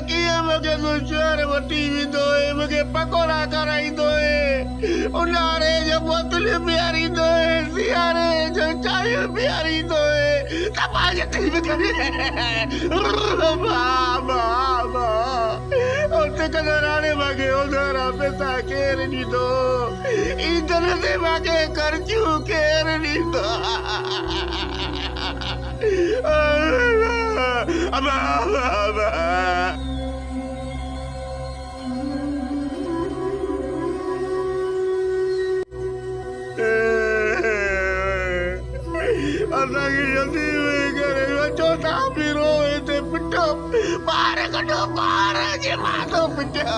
ये मगे दुश्मन वटी भी दोए मगे पकोड़ा कराई दोए उनारे जो बोतल प्यारी दोए सियारे जो चाय प्यारी दोए तपाजे दिल में करे बाबा ओते कदराने मगे उधर पे ताकेर नी दो इधर से मगे करचू केर नी दो अबा असांखे जल्दी वेही करे चोथा बि रोए ते पिटो ॿार कढो ॿार जे माथो पिटियो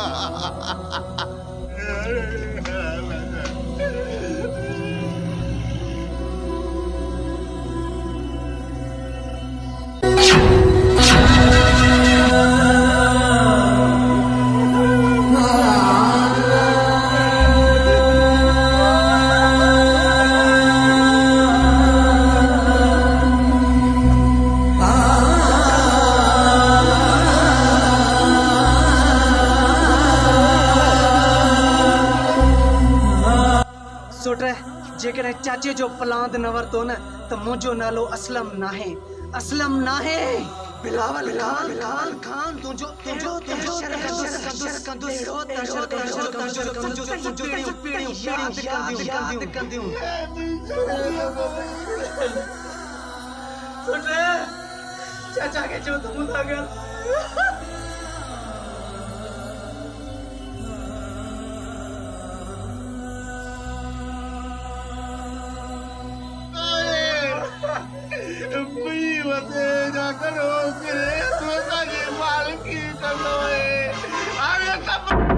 जेकॾहिं चाचे जो फलांद न वरितो न त मुंहिंजो नालो असलम नाहे असलम नाहे बिलावल खान खान तुंहिंजो यादि कंदियूं चाचा खे चओ त मूंसां गॾु करो करे तो साजे मालकी कंदो है अरे तब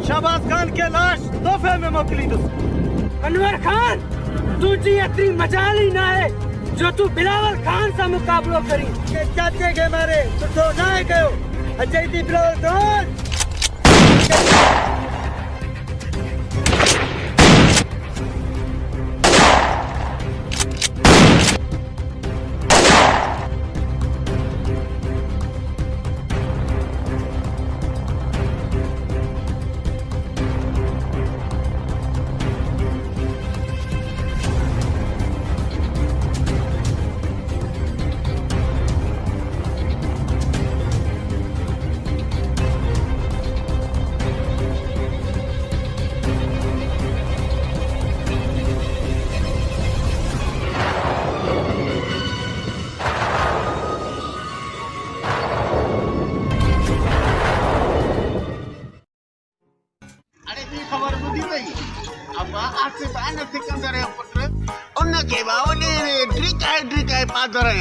शहबाज खान के लाश तोहफे में मोकली दुस। अनवर खान तुझी इतनी मजाल ही ना है जो तू बिलावल खान से मुकाबलो करी। के चाचे के मारे सुठो ना है कयो अजय दी बिलावल खान।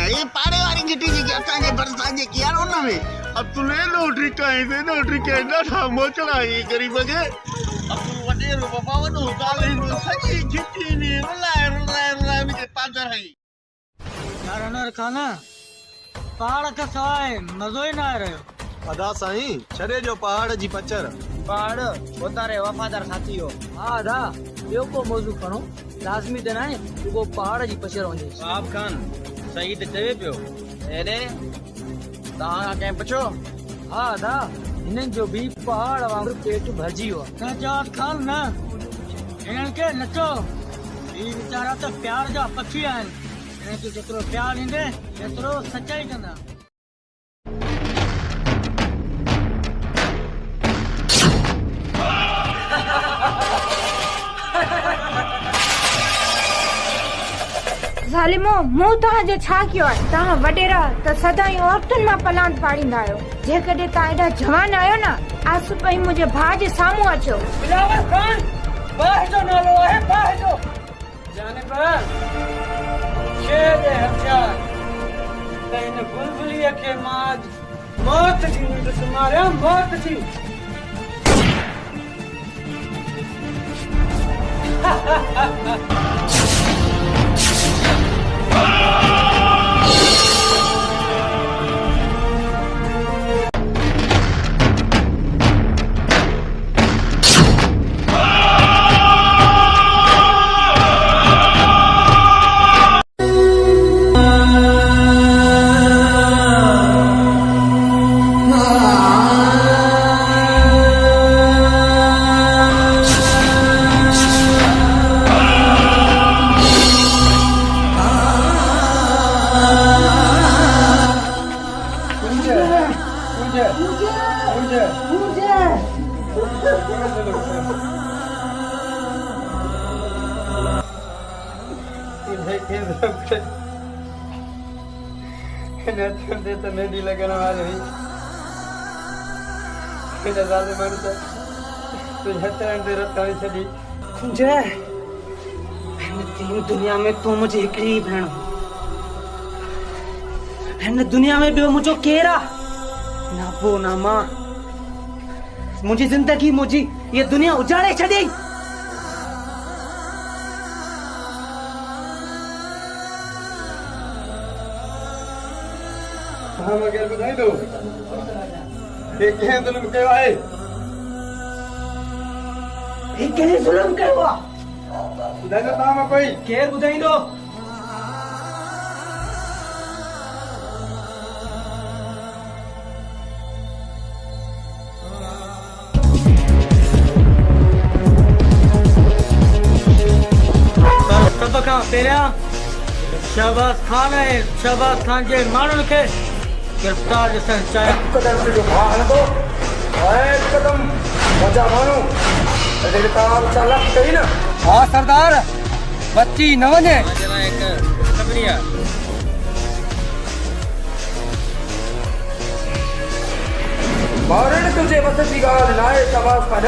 ये पाड़े वाली गिटी जी असांजे भरसा जे की यार उन में अब तू ले लो ट्रिकाई दे नो ट्रिकाई ना मोचड़ा ये गरीब के अब तू वडे रो बाबा वडो गाले नो सजी गिटी ने रुला के पादर है यार अनवर खान पहाड़ के सवाए मजो ही ना आ रहो। अदा साईं छड़े जो पहाड़ जी पचर। पहाड़ वतारे वफादार साथी हो। हाँ अदा यो को मौजू खणो लाजमी त नाहे वो पहाड़ जी पचर वञे। साहब खान सही त चवे पियो। एरे तहां के पुछो। हाँ अदा इन्हनि जो भी पहाड़ वांगुरु पेट भरिजी वियो आहे। नजात खान न इन्हनि खे नचो ही वीचारा त प्यार जा पखी आहिनि। इन्हनि खे जेतिरो प्यार ॾींदे एतिरो सचाई कंदा। ज़ालिमो मूं तव्हांजो छा कयो आहे? तव्हां वॾेरा त सदाईं औरतुनि मां पलांद पाड़ींदा आहियो। जेकॾहिं तव्हां एॾा जवान आहियो न आस पई मुंहिंजे भाउ जे साम्हूं अचो। बिलावल खान बाह जो नालो आहे बाह जो जानिब शेर हथियार त हिन बुलबुलीअ खे मां मौत जी नींद सुम्हारियां मौत जी। तो मेहंदी लगन वाली हुई इन ज़ालिमन से तुझे हथनि ते रताई छॾी। जय हिन तीन दुनिया में तू मुझे हिकिड़ी ही भेण हिन दुनिया में ॿियो मुंहिंजो केरु आहे? ना पो ना मां। मुंहिंजी ज़िंदगी मुंहिंजी ये दुनिया उजाड़े छॾी। हाँ मैं क्या बताई दो ये क्या जुल्म कयो आहे? ये केरु जुल्म कयो आहे? ॿुधाईंदो तव्हां मां कोई? केरु ॿुधाईंदो? सभ खां पहिरियां शहबाज खान ऐं शहबाज खान जे माण्हुनि खे गिरफ़्तार ॾिसणु चाहियां। कदम जो भाउ हलंदो कदम मजा माण्हू अॼु तव्हां चालाक कई न। हाँ सरदार बची न वञे। भाउरनि तुंहिंजे मथां जी ॻाल्हि न आहे शहबाज खान।